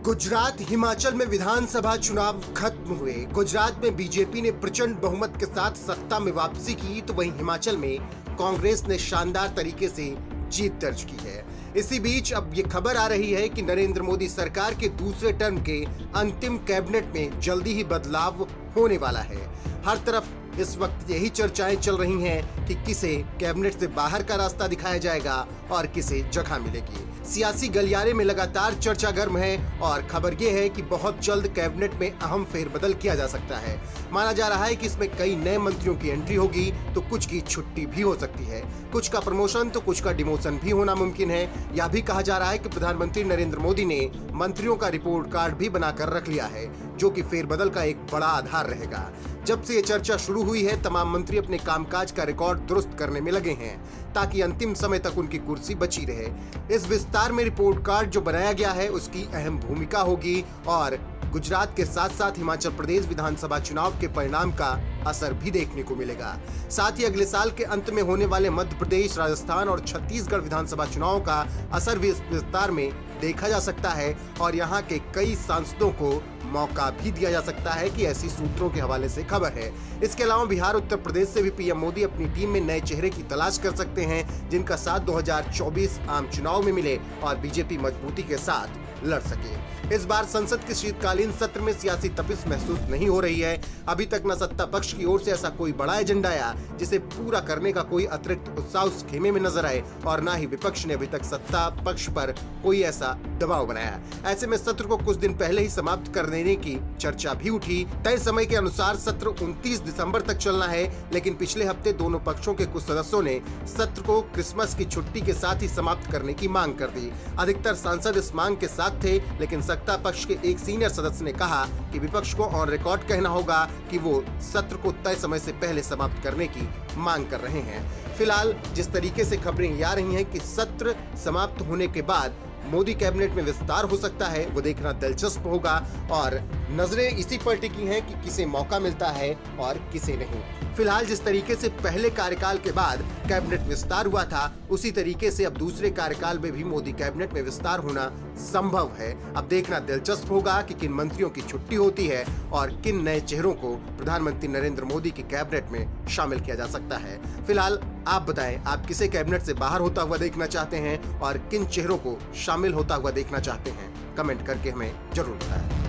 गुजरात हिमाचल में विधानसभा चुनाव खत्म हुए। गुजरात में बीजेपी ने प्रचंड बहुमत के साथ सत्ता में वापसी की, तो वहीं हिमाचल में कांग्रेस ने शानदार तरीके से जीत दर्ज की है। इसी बीच अब ये खबर आ रही है कि नरेंद्र मोदी सरकार के दूसरे टर्म के अंतिम कैबिनेट में जल्दी ही बदलाव होने वाला है। हर तरफ इस वक्त यही चर्चाएं चल रही हैं कि किसे कैबिनेट से बाहर का रास्ता दिखाया जाएगा और किसे जगह मिलेगी। सियासी गलियारे में लगातार चर्चा गर्म है और खबर यह है कि बहुत जल्द कैबिनेट में अहम फेरबदल किया जा सकता है। माना जा रहा है कि इसमें कई नए मंत्रियों की एंट्री होगी, तो कुछ की छुट्टी भी हो सकती है, कुछ का प्रमोशन तो कुछ का डिमोशन भी होना मुमकिन है। यह भी कहा जा रहा है कि प्रधानमंत्री नरेंद्र मोदी ने मंत्रियों का रिपोर्ट कार्ड भी बनाकर रख लिया है, जो कि फेरबदल का एक बड़ा आधार रहेगा। जब से ये चर्चा शुरू हुई है, तमाम मंत्री अपने कामकाज का रिकॉर्ड दुरुस्त करने में लगे हैं, ताकि अंतिम समय तक उनकी कुर्सी बची रहे। इस विस्तार में रिपोर्ट कार्ड जो बनाया गया है, उसकी अहम भूमिका होगी और गुजरात के साथ साथ हिमाचल प्रदेश विधानसभा चुनाव के परिणाम का असर भी देखने को मिलेगा। साथ ही अगले साल के अंत में होने वाले मध्य प्रदेश, राजस्थान और छत्तीसगढ़ विधानसभा चुनाव का असर भी इस विस्तार में देखा जा सकता है और यहाँ के कई सांसदों को मौका भी दिया जा सकता है कि ऐसी सूत्रों के हवाले से खबर है। इसके अलावा बिहार, उत्तर प्रदेश से भी पीएम मोदी अपनी टीम में नए चेहरे की तलाश कर सकते हैं, जिनका साथ 2024 आम चुनाव में मिले और बीजेपी मजबूती के साथ लड़ सके। इस बार संसद के शीतकालीन सत्र में सियासी तपिश महसूस नहीं हो रही है। अभी तक न सत्ता पक्ष की ओर से ऐसा कोई बड़ा एजेंडा आया जिसे पूरा करने का कोई अतिरिक्त उत्साह उस खेमे में नजर आए, और न ही विपक्ष ने अभी तक सत्ता पक्ष पर कोई ऐसा दबाव बनाया। ऐसे में सत्र को कुछ दिन पहले ही समाप्त कर देने की चर्चा भी उठी। तय समय के अनुसार सत्र 29 दिसंबर तक चलना है, लेकिन पिछले हफ्ते दोनों पक्षों के कुछ सदस्यों ने सत्र को क्रिसमस की छुट्टी के साथ ही समाप्त करने की मांग कर दी। अधिकतर सांसद इस मांग के साथ थे, लेकिन सत्ता पक्ष के एक सीनियर सदस्य ने कहा कि विपक्ष को ऑन रिकॉर्ड कहना होगा कि वो सत्र को तय समय से पहले समाप्त करने की मांग कर रहे हैं। फिलहाल जिस तरीके से खबरें आ रही हैं कि सत्र समाप्त होने के बाद मोदी कैबिनेट में विस्तार हो सकता है, वो देखना दिलचस्प होगा और नजरें इसी पर टिकी हैं कि किसे मौका मिलता है और किसे नहीं। फिलहाल जिस तरीके से पहले कार्यकाल के बाद कैबिनेट विस्तार हुआ था, उसी तरीके से अब दूसरे कार्यकाल में भी मोदी कैबिनेट में विस्तार होना संभव है। अब देखना दिलचस्प होगा कि किन मंत्रियों की छुट्टी होती है और किन नए चेहरों को प्रधानमंत्री नरेंद्र मोदी की कैबिनेट में शामिल किया जा सकता है। फिलहाल आप बताएं, आप किसे कैबिनेट से बाहर होता हुआ देखना चाहते हैं और किन चेहरों को शामिल होता हुआ देखना चाहते हैं? कमेंट करके हमें जरूर बताएं।